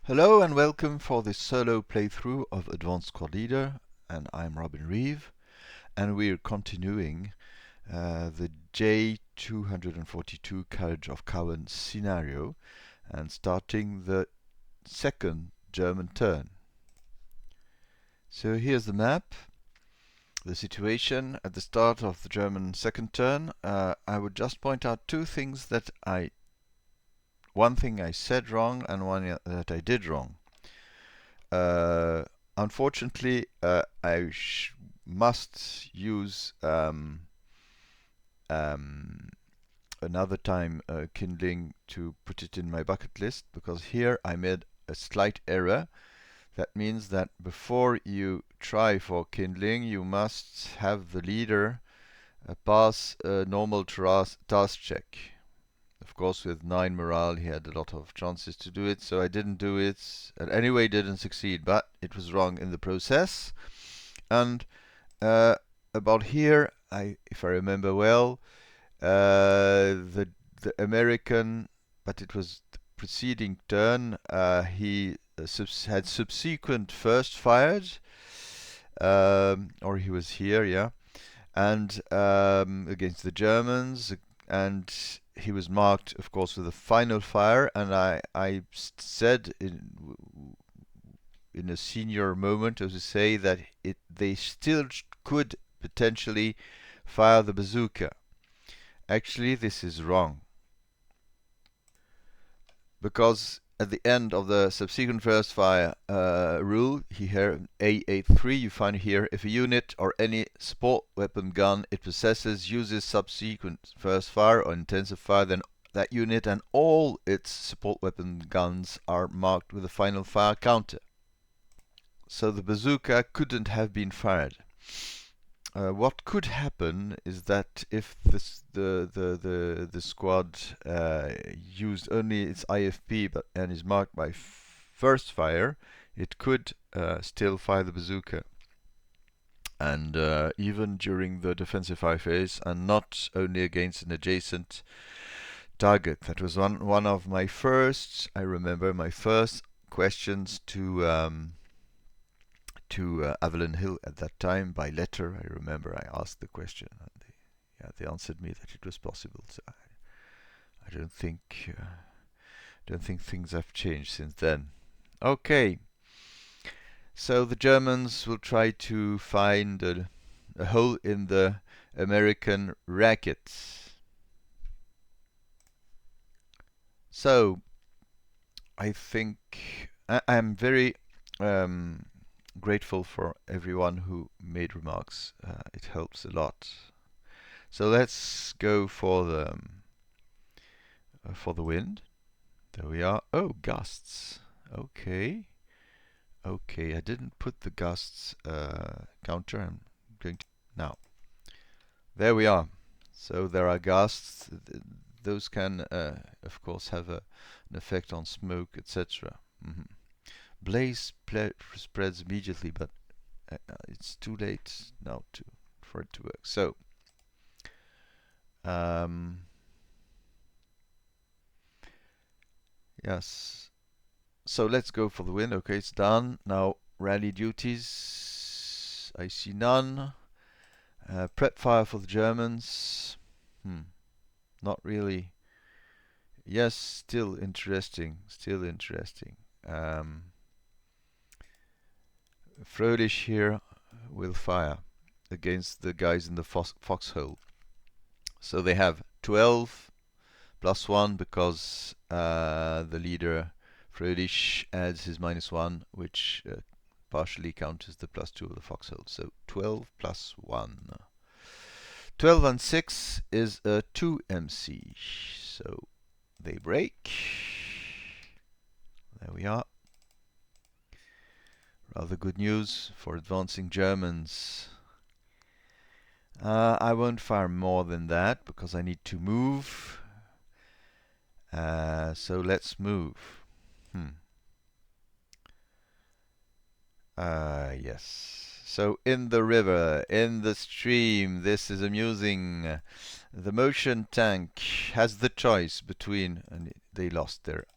Hello and welcome for this solo playthrough of Advanced Squad Leader, and I'm Robin Reeve, and we're continuing the J242 Courage of Cowan scenario and starting the second German turn. So here's the map, the situation at the start of the German second turn. I would just point out two things one thing I said wrong and one that I did wrong. Unfortunately, I must use another time kindling to put it in my bucket list, because here I made a slight error. That means that before you try for kindling, you must have the leader pass a normal task check. Of course, with 9 morale, he had a lot of chances to do it, so I didn't do it. And anyway, didn't succeed, but it was wrong in the process. And about here, if I remember well, the American, but it was the preceding turn, he had subsequent first fired, or he was here, yeah, and against the Germans, and he was marked, of course, with a final fire, and I said in a senior moment, as to say, that they still could potentially fire the bazooka. Actually, this is wrong, because at the end of the subsequent first fire rule, here A83, you find here, if a unit or any support weapon gun it possesses uses subsequent first fire or intensive fire, then that unit and all its support weapon guns are marked with a final fire counter. So the bazooka couldn't have been fired. What could happen is that if the squad used only its IFP and is marked by first fire, it could still fire the bazooka, and even during the defensive fire phase, and not only against an adjacent target. That was one of my first, I remember my first questions to Avalon Hill at that time by letter. I remember I asked the question, and they answered me that it was possible. So I don't think things have changed since then. Okay, so the Germans will try to find a hole in the American racket. So I think I'm very grateful for everyone who made remarks. It helps a lot. So let's go for the wind. There we are. Oh, gusts. Okay. Okay, I didn't put the gusts counter. I'm going to now. There we are. So there are gusts. Those can, of course, have an effect on smoke, etc. Blaze spreads immediately, but it's too late now for it to work. So yes, so let's go for the win. Okay, it's done. Now rally duties, I see none. Prep fire for the Germans. Not really. Yes, still interesting. Still interesting. Fröhlich here will fire against the guys in the foxhole. So they have 12 plus 1 because the leader Fröhlich adds his -1, which partially counters the +2 of the foxhole. So 12 plus 1. 12 and 6 is a 2 MC. So they break. There we are. Rather good news for advancing Germans. I won't fire more than that because I need to move. So let's move. Yes. So in the river, in the stream, this is amusing. The motion tank has the choice between, and they lost their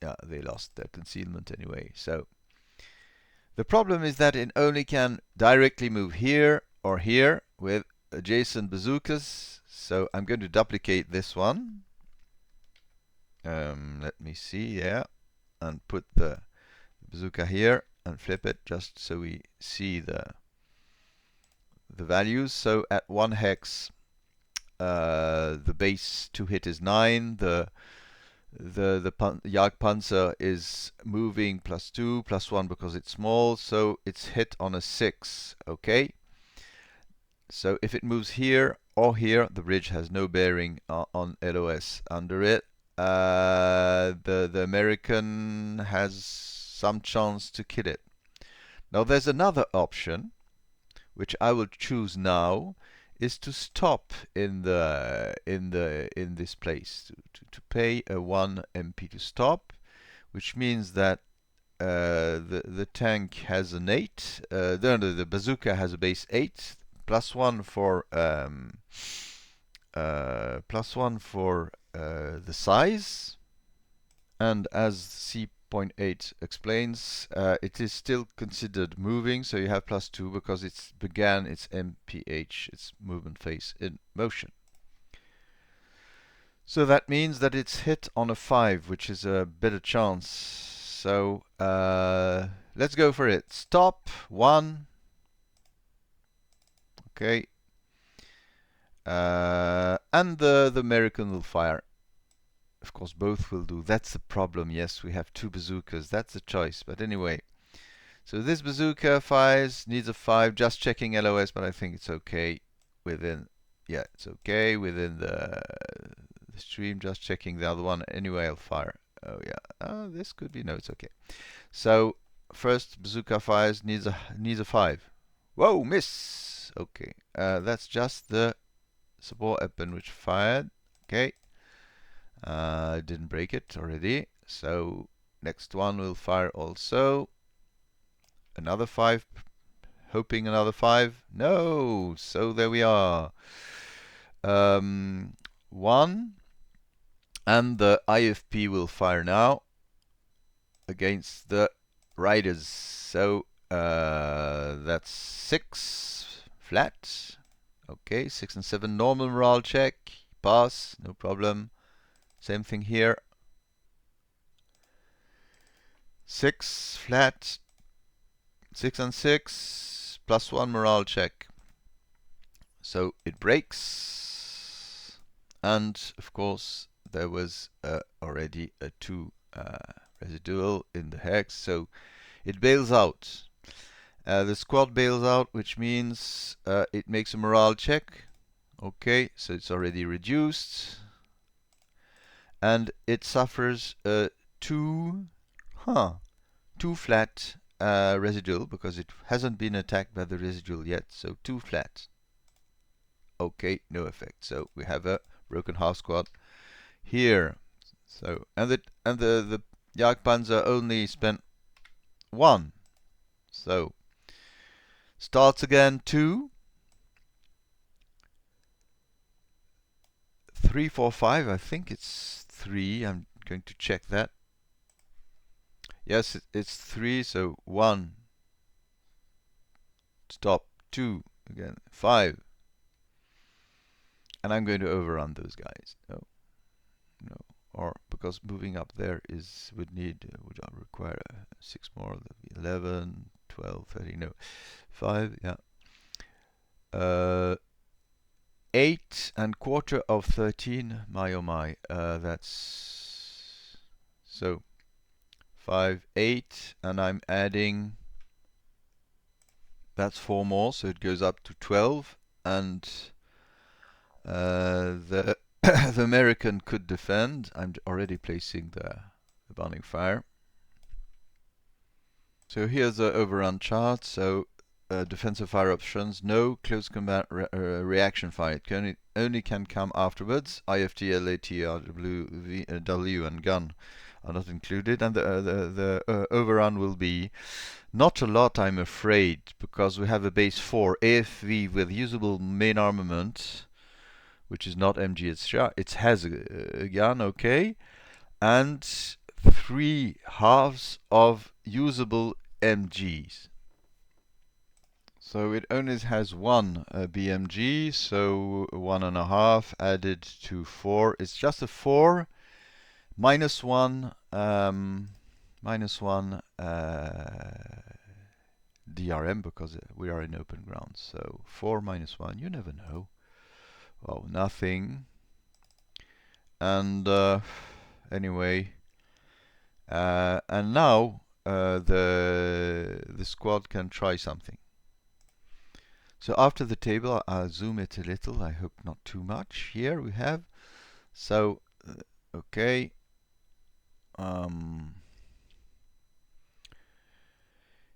yeah, they lost their concealment anyway. So the problem is that it only can directly move here or here with adjacent bazookas. So I'm going to duplicate this one. Let me see, yeah, and put the bazooka here and flip it just so we see the values. So at 1 hex, the base to hit is 9. The Jagdpanzer is moving +2, +1 because it's small, so it's hit on a 6. Okay. So if it moves here or here, the bridge has no bearing on LOS under it. The American has some chance to kill it. Now there's another option, which I will choose now, is to stop in this place, to pay a 1 MP to stop, which means that the tank has an 8. The bazooka has a base 8, +1 for +1 for the size, and as C.8 explains, it is still considered moving, so you have +2 because it began its MPH, its movement phase, in motion. So that means that it's hit on a 5, which is a better chance. So let's go for it. Stop, 1. Okay. And the American will fire. Of course, both will do. That's the problem. Yes, we have 2 bazookas. That's the choice. But anyway. So this bazooka fires, needs a 5. Just checking LOS, but I think it's okay within. Yeah, it's okay within the stream. Just checking the other one. Anyway, I'll fire. Oh yeah. Oh, this could be. No, it's okay. So first bazooka fires, needs a 5. Whoa, miss. Okay. That's just the support weapon which fired. Okay. Didn't break it already. So next one will fire also. Another 5. Hoping another 5. No. So there we are. 1. And the IFP will fire now against the riders. So that's 6 flat. Okay, 6 and 7 normal morale check. Pass, no problem. Same thing here. 6 flat. 6 and 6 +1 morale check. So it breaks. And of course there was already a 2 residual in the hex, so it bails out. The squad bails out, which means it makes a morale check. Okay, so it's already reduced. And it suffers a 2 flat residual, because it hasn't been attacked by the residual yet, so 2 flat. Okay, no effect. So we have a broken half squad here. So and the Jagdpanzer only spent 1. So starts again 2, 3, 4, 5. I think it's 3. I'm going to check that. Yes, it's 3. So 1. Stop. 2 again. 5. And I'm going to overrun those guys. No. Or because moving up there would require 6 more. 11, 12, 13. No, 5. Yeah. 8 and quarter of 13. My oh my. That's so 5, 8, and I'm adding. That's 4 more, so it goes up to 12, and the the American could defend. I'm already placing the bounding fire. So here's the overrun chart. So defensive fire options: no close combat reaction fire. It only can come afterwards. IFT, LAT, RW, W, and gun are not included, and the overrun will be not a lot, I'm afraid, because we have a base 4 AFV with usable main armament, which is not MG. It has a gun, okay, and 3 halves of usable MGs. So it only has one BMG, so 1.5 added to 4. It's just a 4 minus 1 DRM because we are in open ground. So 4 minus 1, you never know. Oh, nothing. And anyway, and now the squad can try something. So after the table, I'll zoom it a little. I hope not too much. Here we have. So okay.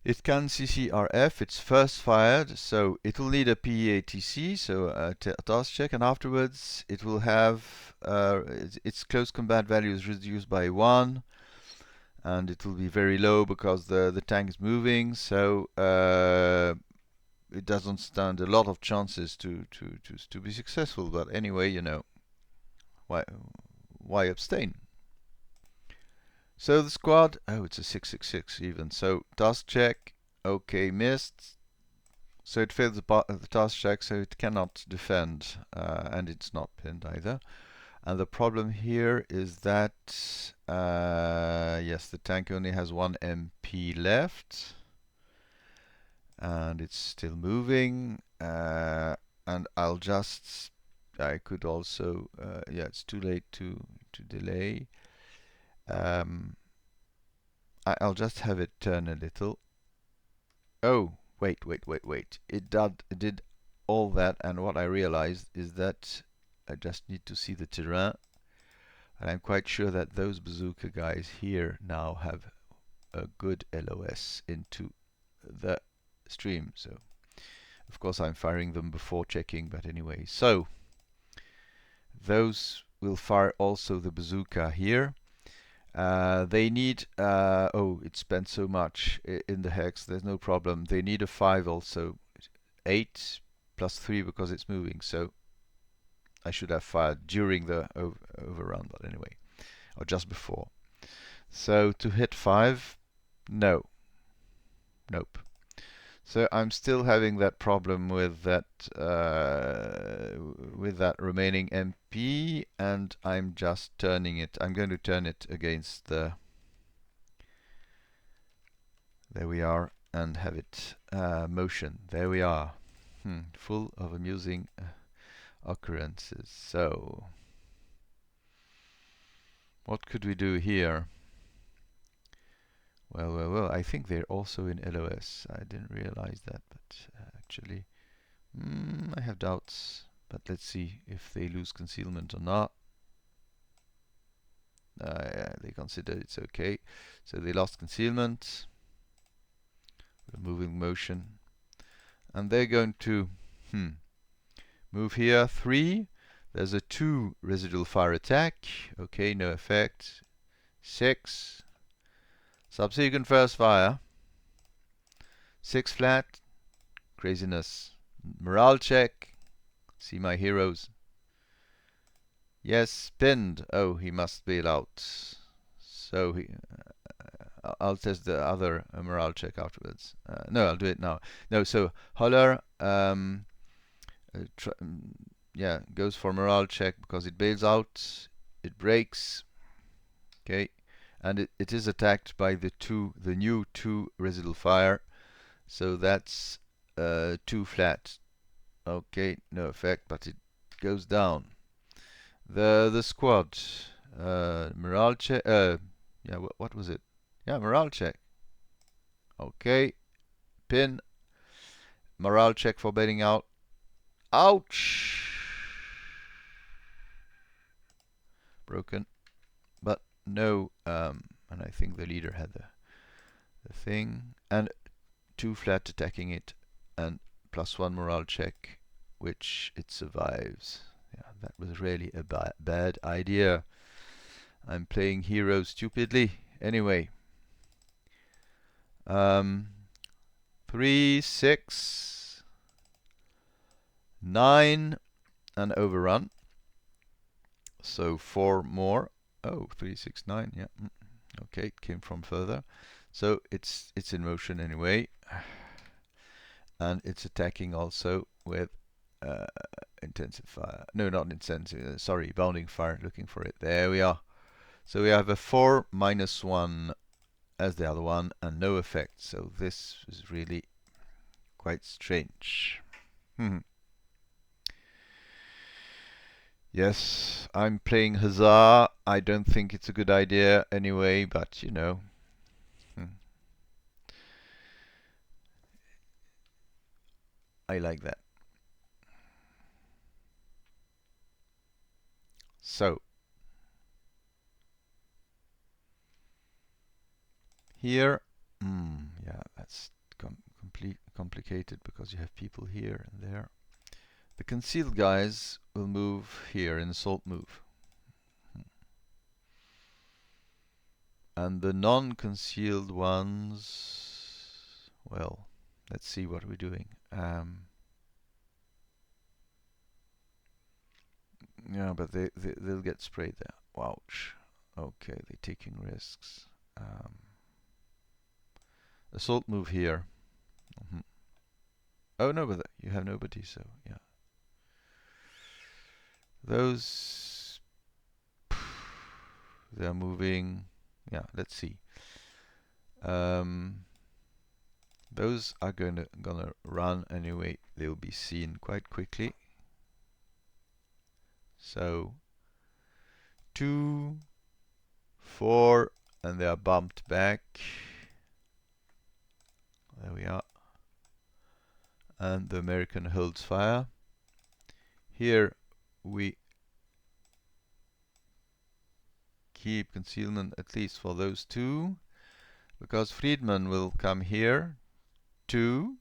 It can CCRF, it's first fired, so it will need a PEATC, so a task check, and afterwards it will have its close combat value is reduced by 1, and it will be very low because the tank is moving, so it doesn't stand a lot of chances to be successful. But anyway, you know, why abstain? So the squad, oh, it's a 666 even. So task check, okay, missed. So it failed the task check, so it cannot defend, and it's not pinned either. And the problem here is that, yes, the tank only has 1 MP left, and it's still moving. And I'll just, I could also, yeah, it's too late to delay. I'll just have it turn a little. Oh, wait. It did all that, and what I realized is that I just need to see the terrain. And I'm quite sure that those bazooka guys here now have a good LOS into the stream. So, of course, I'm firing them before checking, but anyway. So, those will fire also the bazooka here. They need, oh, it spent so much in the hex, there's no problem. They need a 5 also. 8 plus 3 because it's moving, so I should have fired during the overrun, but anyway, or just before. So to hit 5, no. Nope. So I'm still having that problem with that remaining MP, and I'm just turning it. I'm going to turn it against the. There we are, and have it motion. There we are, full of amusing occurrences. So what could we do here? Well, I think they're also in LOS. I didn't realize that, but actually, I have doubts. But let's see if they lose concealment or not. Yeah, they consider it's okay. So they lost concealment. Removing motion. And they're going to move here. 3. There's a 2 residual fire attack. Okay, no effect. 6. Subsequent first fire. 6 flat. Craziness. Morale check. See my heroes. Yes, pinned. Oh, he must bail out. So I'll test the other morale check afterwards. No, I'll do it now. No, so Holler, yeah, goes for morale check because it bails out. It breaks. Okay, and it is attacked by the new 2 residual fire. So that's 2 flat. Okay, no effect, but it goes down. The squad, morale check. Yeah, what was it? Yeah, morale check. Okay, pin. Morale check for bailing out. Ouch! Broken, but no. And I think the leader had the thing, and 2 flat attacking it, and +1 morale check, which it survives. Yeah, that was really a bad idea. I'm playing hero stupidly. Anyway, 3, 6, 9, and overrun. So 4 more. Oh, 3, 6, 9. Yeah. Okay, it came from further. So it's in motion anyway. And it's attacking also with intensive fire. No, not intensive. Sorry, bounding fire. Looking for it. There we are. So we have a 4 -1 as the other one, and no effect. So this is really quite strange. Yes, I'm playing Huzzah. I don't think it's a good idea anyway, but you know. I like that. So here, yeah, that's complicated because you have people here and there. The concealed guys will move here in assault move. And the non-concealed ones, well, let's see what we're doing. Yeah, but they'll get sprayed there. Ouch. Okay, they're taking risks. Assault move here. Oh no, but you have nobody, so yeah. Those they're moving. Yeah, let's see. Those are gonna run anyway. They'll be seen quite quickly. So 2, 4, and they are bumped back. There we are. And the American holds fire. Here we keep concealment at least for those two, because Friedman will come here. 2,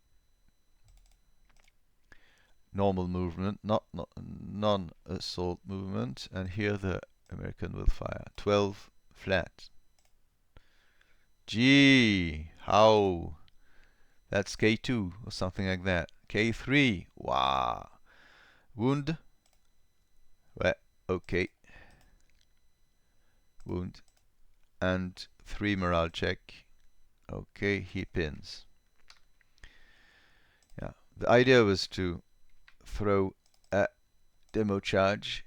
normal movement, not non-assault movement, and here the American will fire. 12 flat. Gee, how? That's K2 or something like that. K3, wow. Wound. Well, okay. Wound. And 3 morale check. Okay, he pins. Yeah, the idea was to throw a demo charge,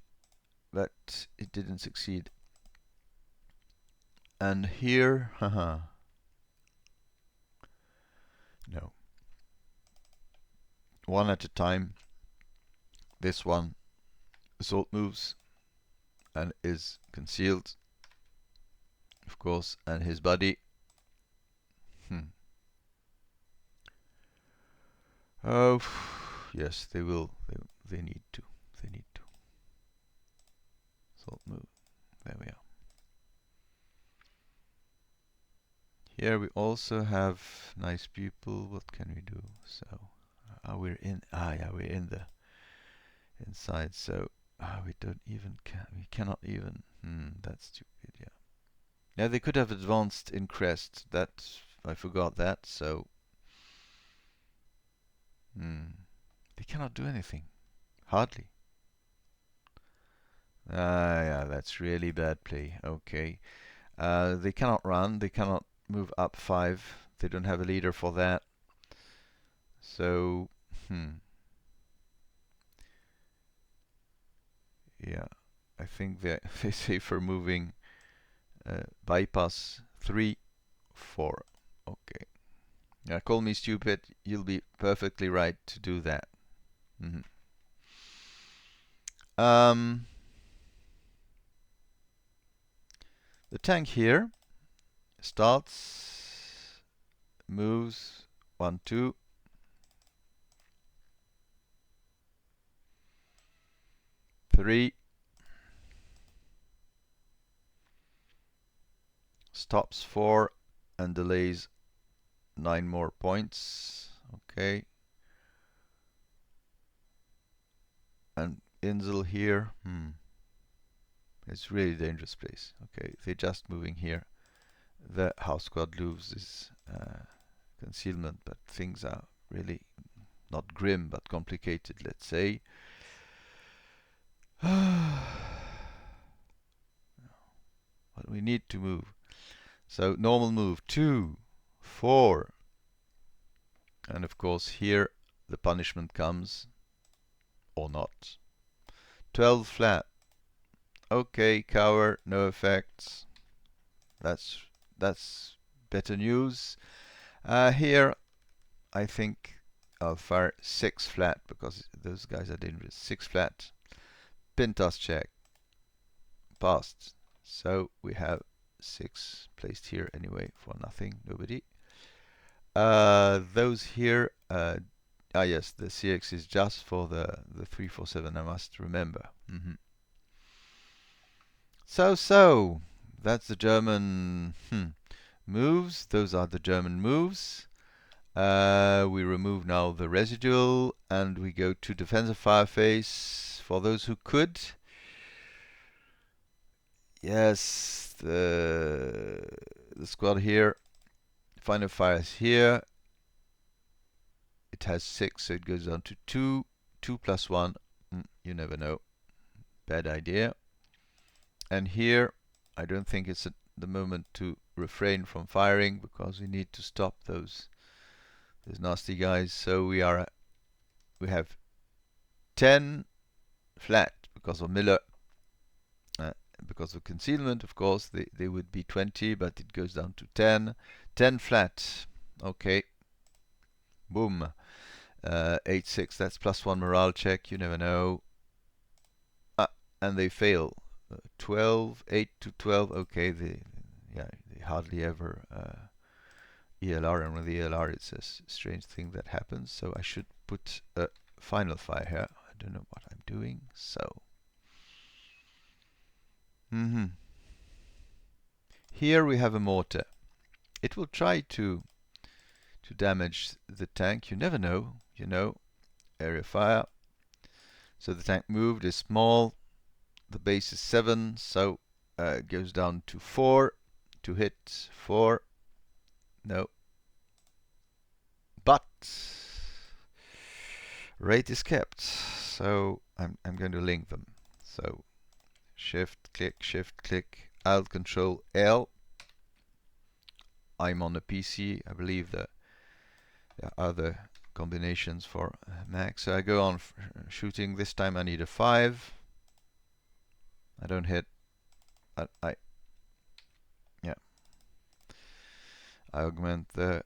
but it didn't succeed. And here, haha. No. One at a time. This one assault moves and is concealed, of course, and his buddy. Oh, yes, they will. They need to. They need to. Assault move. There we are. Here we also have nice people. What can we do? So, we're in. Yeah, we're in the inside. So, we don't even. We cannot even. That's stupid. Yeah. Yeah, they could have advanced in crest. That I forgot that. So, they cannot do anything. Hardly. Yeah, that's really bad play. Okay. They cannot run. They cannot move up 5. They don't have a leader for that. So, yeah, I think they say for moving bypass 3, 4. Okay. Yeah, call me stupid. You'll be perfectly right to do that. The tank here starts, moves 1, 2. Three, stops 4 and delays 9 more points. Okay. And Insel here, it's really dangerous place. Okay, they're just moving here. The house squad loses concealment, but things are really not grim but complicated, let's say. But we need to move. So normal move 2, 4, and of course here the punishment comes, or not. 12 flat. Okay, cover, no effects. That's better news. Here I think I'll fire 6 flat because those guys are dangerous. 6 flat. Pin toss check. Passed. So we have 6 placed here anyway for nothing, nobody. Those here, yes, the CX is just for the 347, I must remember. So, that's the German moves. Those are the German moves. We remove now the residual and we go to defensive fire phase for those who could. Yes, the squad here, final fire is here. It has 6, so it goes down to 2. 2 plus 1, you never know. Bad idea. And here, I don't think it's the moment to refrain from firing because we need to stop those nasty guys. So we have 10 flat because of Miller. Because of concealment, of course, they would be 20, but it goes down to 10. 10 flat. Okay. Boom. 8-6, that's plus 1 morale check, you never know. And they fail. 12, 8 to 12, okay, they hardly ever ELR, and with the ELR it's a strange thing that happens, so I should put a final fire here. I don't know what I'm doing, so. Here we have a mortar. It will try to damage the tank, you never know, you know. Area fire. So the tank moved is small. The base is 7, so it goes down to 4 to hit 4. No. But rate is kept, so I'm going to link them. So shift click, Alt Control L. I'm on a PC. I believe there are other combinations for Mac. So I go on shooting. This time I need a 5. I don't hit. I augment the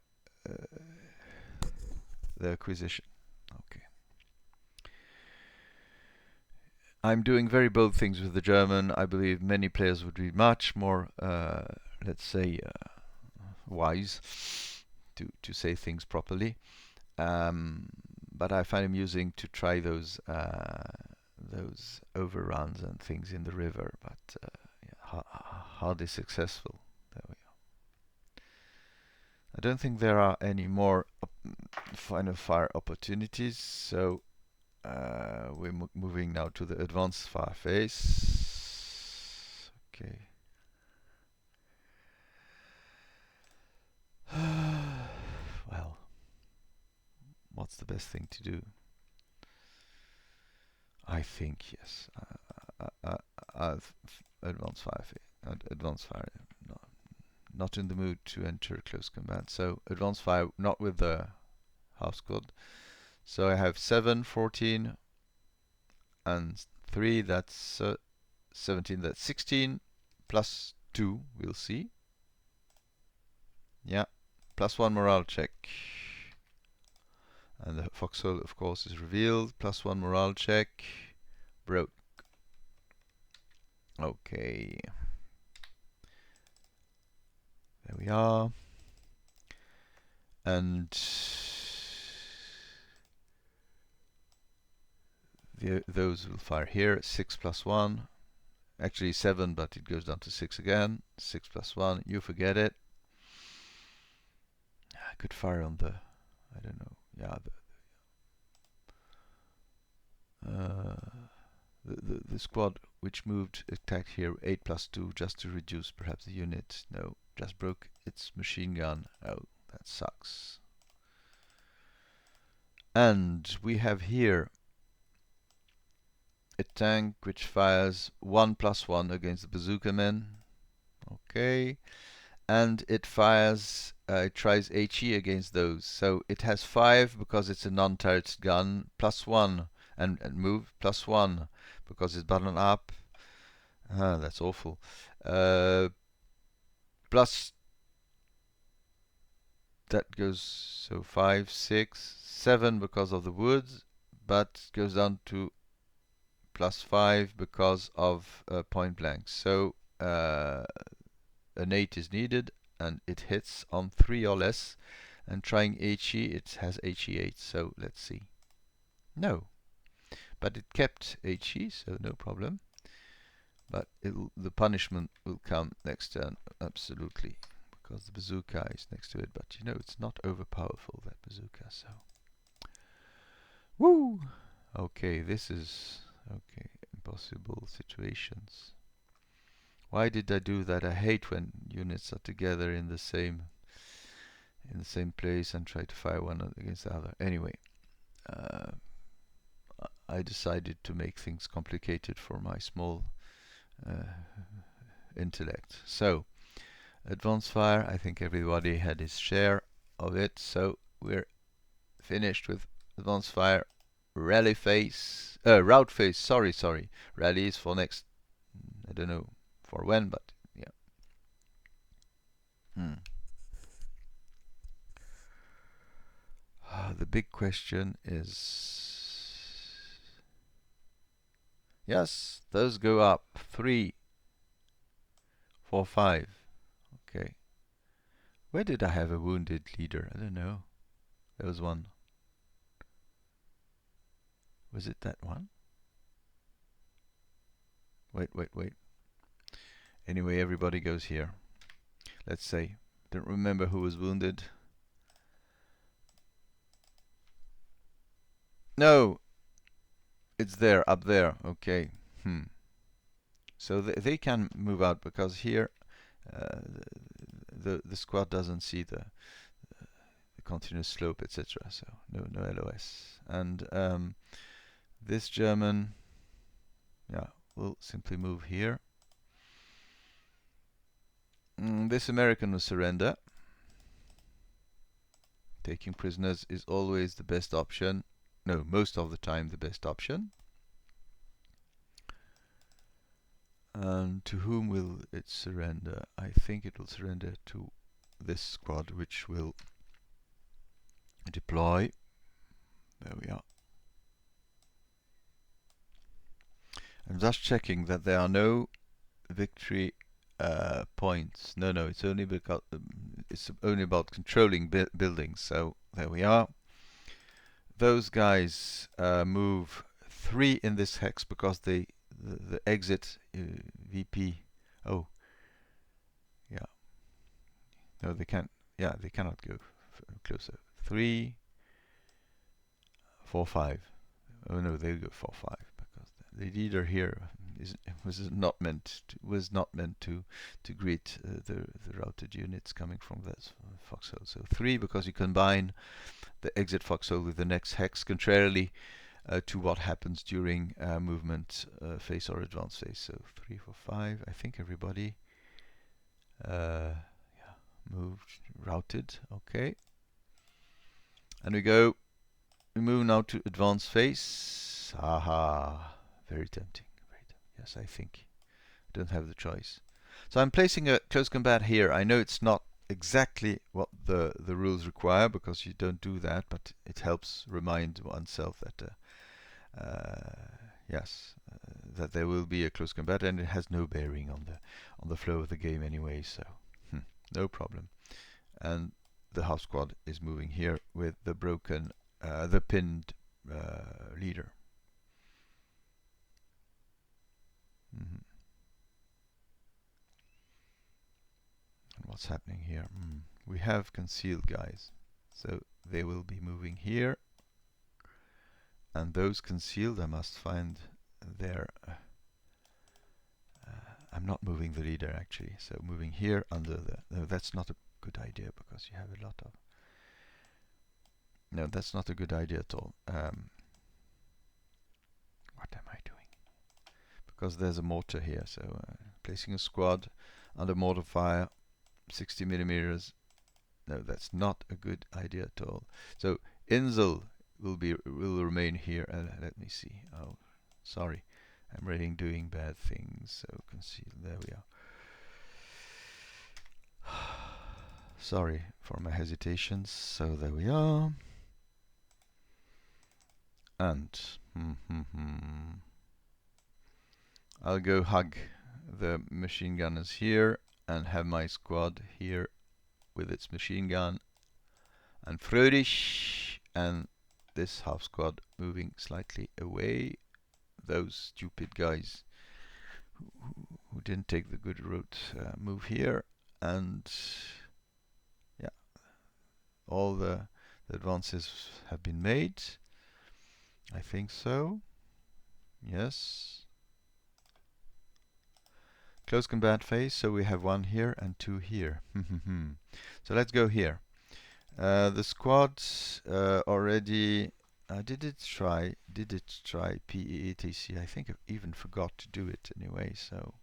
acquisition. Okay. I'm doing very bold things with the German. I believe many players would be much more, let's say, wise to say things properly. But I find amusing to try those overruns and things in the river, but hardly successful. There we go. I don't think there are any more final fire opportunities, so we're moving now to the advanced fire phase. Okay. Well, what's the best thing to do? I think yes. Advanced fire phase. Advanced fire. Not in the mood to enter close combat. So advanced fire, not with the half squad. So I have 7, 14, and 3. That's 17. That's 16. Plus 2. We'll see. Yeah. Plus 1 morale check. And the foxhole, of course, is revealed. Plus 1 morale check. Broke. Okay. There we are. And those will fire here. 6 plus 1. Actually 7, but it goes down to 6 again. 6 plus 1. You forget it. I could fire on the, I don't know. Yeah, the squad which moved attacked here 8 plus 2 just to reduce perhaps the unit. No, just broke its machine gun. Oh, that sucks. And we have here a tank which fires 1 plus 1 against the bazooka men. Okay. and it fires, it tries HE against those. So it has 5 because it's a non-turret gun, +1, and move +1 because it's button up. Ah, that's awful. Plus that goes, so 5, 6, 7 because of the woods, but goes down to +5 because of point blank. So an 8 is needed, and it hits on 3 or less. And trying HE, it has HE8. So let's see. No, but it kept HE, so no problem. But the punishment will come next turn, absolutely, because the bazooka is next to it. But you know, it's not overpowerful, that bazooka. So, woo! Okay, this is okay. Impossible situations. Why did I do that? I hate when units are together in the same place and try to fire one against the other. Anyway, I decided to make things complicated for my small intellect. So, advanced fire, I think everybody had his share of it. So, we're finished with advanced fire. Rally phase, route phase, sorry. Rally is for next, I don't know for when, but yeah. The big question is, yes, those go up. 3, 4, 5. Okay. Where did I have a wounded leader? I don't know. There was one. Was it that one? Wait. Anyway, everybody goes here. Let's say. Don't remember who was wounded. No! It's there, up there. Okay. So they can move out because here the squad doesn't see the continuous slope, etc. So no LOS. And this German, yeah, will simply move here. This American will surrender. Taking prisoners is always the best option. No, most of the time the best option. And to whom will it surrender? I think it will surrender to this squad, which will deploy. There we are. I'm just checking that there are no victory points. No, it's only because it's only about controlling buildings. So there we are. Those guys move 3 in this hex because the exit VP. Oh, yeah. No, they can't. Yeah, they cannot go closer. 3, 4, 5. Oh no, they go 4, 5 because the leader here was not meant to greet the routed units coming from this foxhole. So 3 because you combine the exit foxhole with the next hex, contrarily to what happens during movement phase or advance phase. So 3, 4, 5. I think everybody moved, routed. Okay, and we move now to advanced phase. Aha, very tempting. Yes, I think I don't have the choice. So I'm placing a close combat here. I know it's not exactly what the rules require because you don't do that, but it helps remind oneself that that there will be a close combat, and it has no bearing on the flow of the game anyway. So no problem. And the half squad is moving here with the broken, the pinned leader. And what's happening here? We have concealed guys, so they will be moving here. And those concealed, I must find their. I'm not moving the leader actually, so moving here under the. No, that's not a good idea because you have a lot of. No, that's not a good idea at all. What am I doing? Because there's a mortar here, so placing a squad under mortar fire 60 millimeters. No, that's not a good idea at all. So Insel will remain here. Let me see. Oh, sorry, I'm really doing bad things. So conceal. There we are. Sorry for my hesitations. So there we are. And I'll go hug the machine gunners here and have my squad here with its machine gun and Fröhlich and this half squad moving slightly away. Those stupid guys who didn't take the good route move here, and yeah, all the advances have been made. I think so. Yes. Close combat phase, so we have 1 here and 2 here. So let's go here. The squads already did it try PEETC. I think I even forgot to do it anyway, so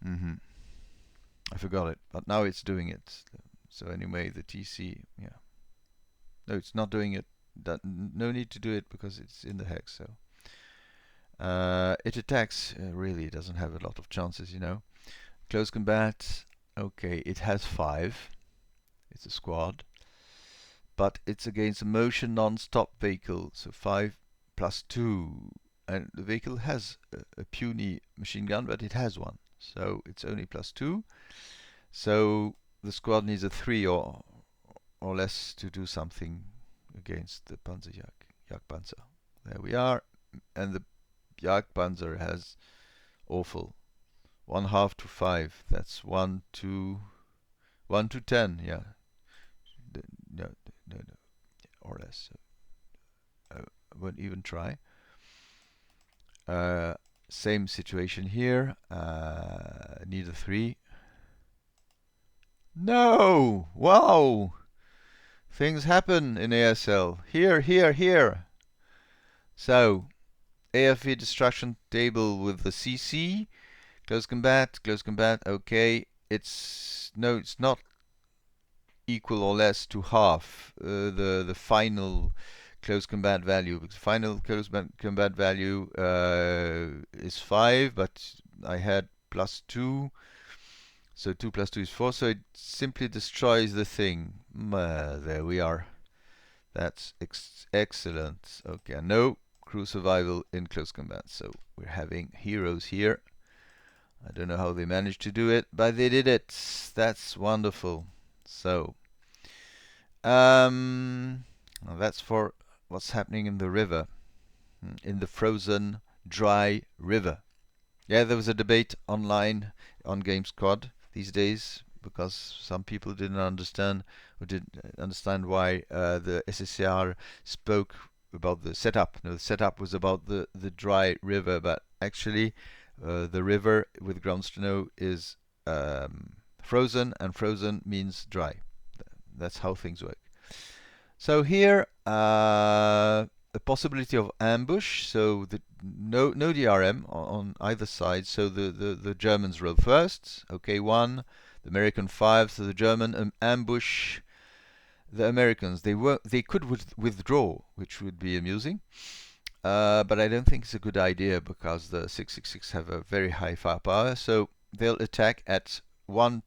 I forgot it, but now it's doing it. So anyway, the TC, yeah. No, it's not doing it. No need to do it because it's in the hex, so it attacks, really doesn't have a lot of chances, you know. Close combat, okay, it has 5. It's a squad. But it's against a motion non-stop vehicle, so 5 plus 2. And the vehicle has a puny machine gun, but it has one. So it's only plus 2. So the squad needs a 3 or less to do something against the Jagdpanzer. There we are. And the Jagdpanzer has awful 1/2 to 5. That's 1 to 10. Yeah. No, or less. I won't even try. Same situation here. Need a 3. No! Wow! Things happen in ASL. Here. So, AFV destruction table with the CC. Close combat. Okay. It's not equal or less to half the final close combat value, because final close combat value is 5, but I had plus 2, so 2 plus 2 is 4, so it simply destroys the thing. There we are. That's excellent. Okay, no crew survival in close combat, so we're having heroes here. I don't know how they managed to do it, but they did it. That's wonderful. So that's for what's happening in the river, in the frozen, dry river. Yeah, there was a debate online on GameSquad these days because some people didn't understand why the SSCR spoke about the setup. No, the setup was about the dry river, but actually the river with ground snow is frozen, and frozen means dry. That's how things work. So here, a possibility of ambush. So no DRM on either side. So the Germans roll first. Okay, 1. The American 5. So the German ambush the Americans. They could withdraw, which would be amusing. But I don't think it's a good idea because the 666 have a very high firepower. So they'll attack at 1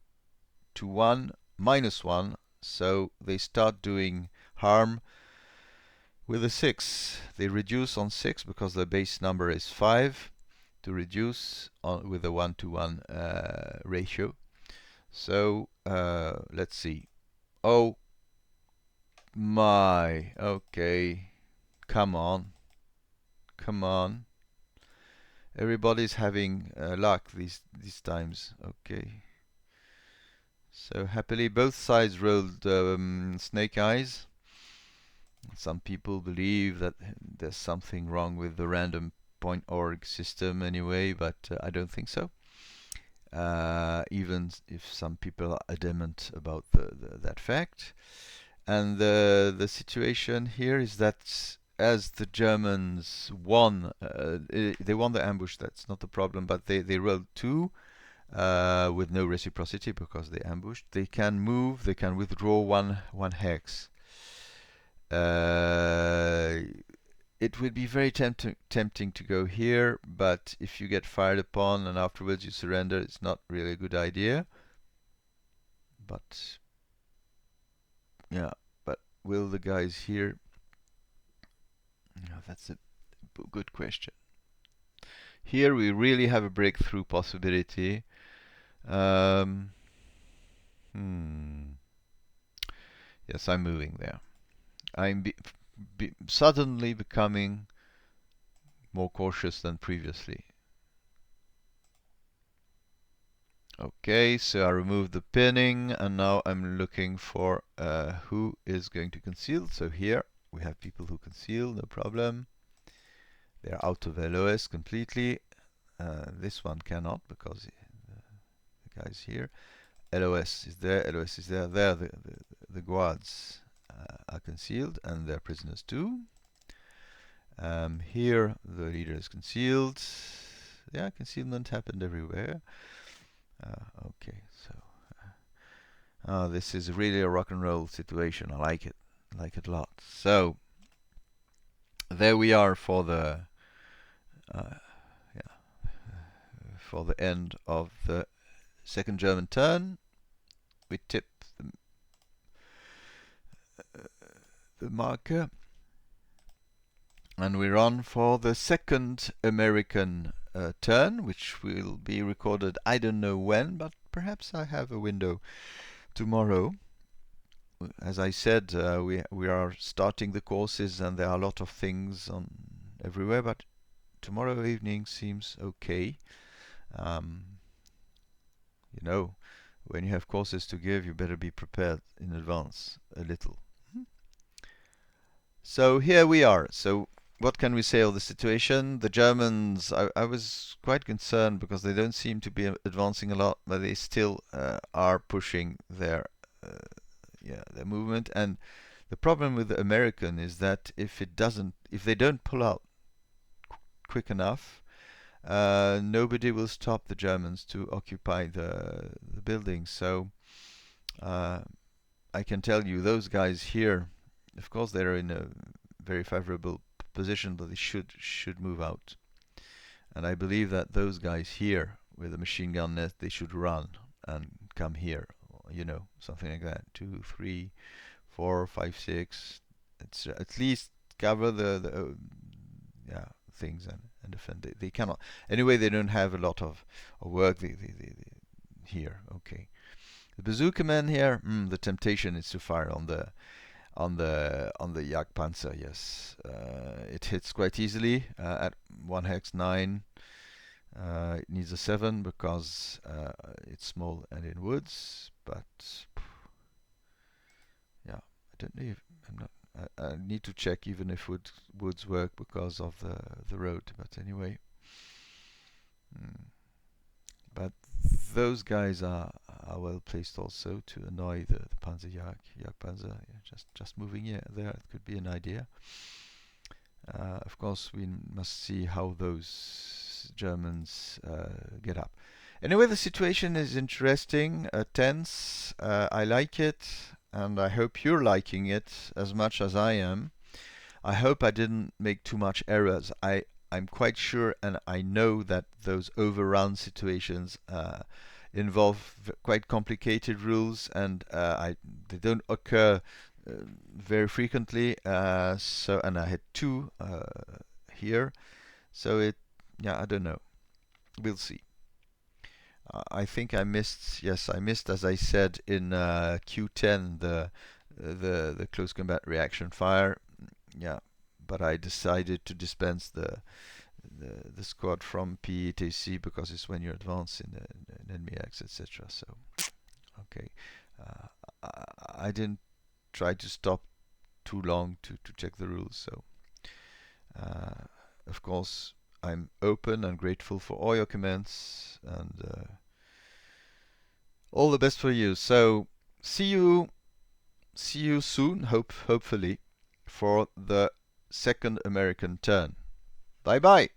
to 1 minus 1. So they start doing harm with a 6. They reduce on 6 because the base number is 5 to reduce with a 1 to 1 ratio. So let's see. Oh my, okay, come on. Everybody's having luck these times. Okay. So happily both sides rolled snake eyes. Some people believe that there's something wrong with the random .org system anyway, but I don't think so. Even if some people are adamant about that fact. And the situation here is that as the Germans won, they won the ambush. That's not the problem, but they rolled 2. with no reciprocity because they ambushed. They can move, they can withdraw one hex. It would be very tempting to go here, but if you get fired upon and afterwards you surrender, it's not really a good idea. But yeah, but will the guys here? No, that's a good question. Here we really have a breakthrough possibility. Yes, I'm moving there. I'm suddenly becoming more cautious than previously. Okay, so I removed the pinning, and now I'm looking for who is going to conceal. So here we have people who conceal, no problem. They're out of LOS completely. This one cannot because the guy's here. LOS is there, LOS is there. There, the guards are concealed, and they're prisoners too. Here, the leader is concealed. Yeah, concealment happened everywhere. Okay, so this is really a rock and roll situation. I like it a lot. So there we are for the for the end of the second German turn. We tip the marker, and we run for the second American turn, which will be recorded I don't know when, but perhaps I have a window tomorrow. As I said, we are starting the courses, and there are a lot of things on everywhere, but tomorrow evening seems okay. You know, when you have courses to give, you better be prepared in advance a little. So here we are. So what can we say of the situation? The Germans, I was quite concerned because they don't seem to be advancing a lot, but they still are pushing their movement. And the problem with the American is that if they don't pull out quick enough, nobody will stop the Germans to occupy the building. So I can tell you, those guys here, of course, they're in a very favorable position, but they should move out. And I believe that those guys here with a machine gun nest, they should run and come here, you know, something like that. 2, 3, 4, 5, 6. It's at least cover the things and defend. They cannot. Anyway, they don't have a lot of work. They here. Okay. The bazooka man here. The temptation is to fire on the JgpzIV. Yes, it hits quite easily at 1 hex 9. It needs a 7 because it's small and in woods. But yeah, I don't know. I need to check even if woods work because of the road. But anyway, but those guys are well placed also to annoy the Jagdpanzer. Just moving here there, it could be an idea. Of course, we must see how those Germans get up. Anyway, the situation is interesting, tense. I like it, and I hope you're liking it as much as I am. I hope I didn't make too much errors. I'm quite sure, and I know that those overrun situations involve quite complicated rules, and they don't occur very frequently. And I had 2 here, so I don't know. We'll see. I think I missed. Yes, I missed, as I said in Q10, the close combat reaction fire. Yeah, but I decided to dispense the squad from PETC because it's when you advance in enemy X, etc. So, okay, I didn't try to stop too long to check the rules. So, of course, I'm open and grateful for all your comments, and all the best for you. So, see you soon, hopefully, for the second American turn. Bye bye.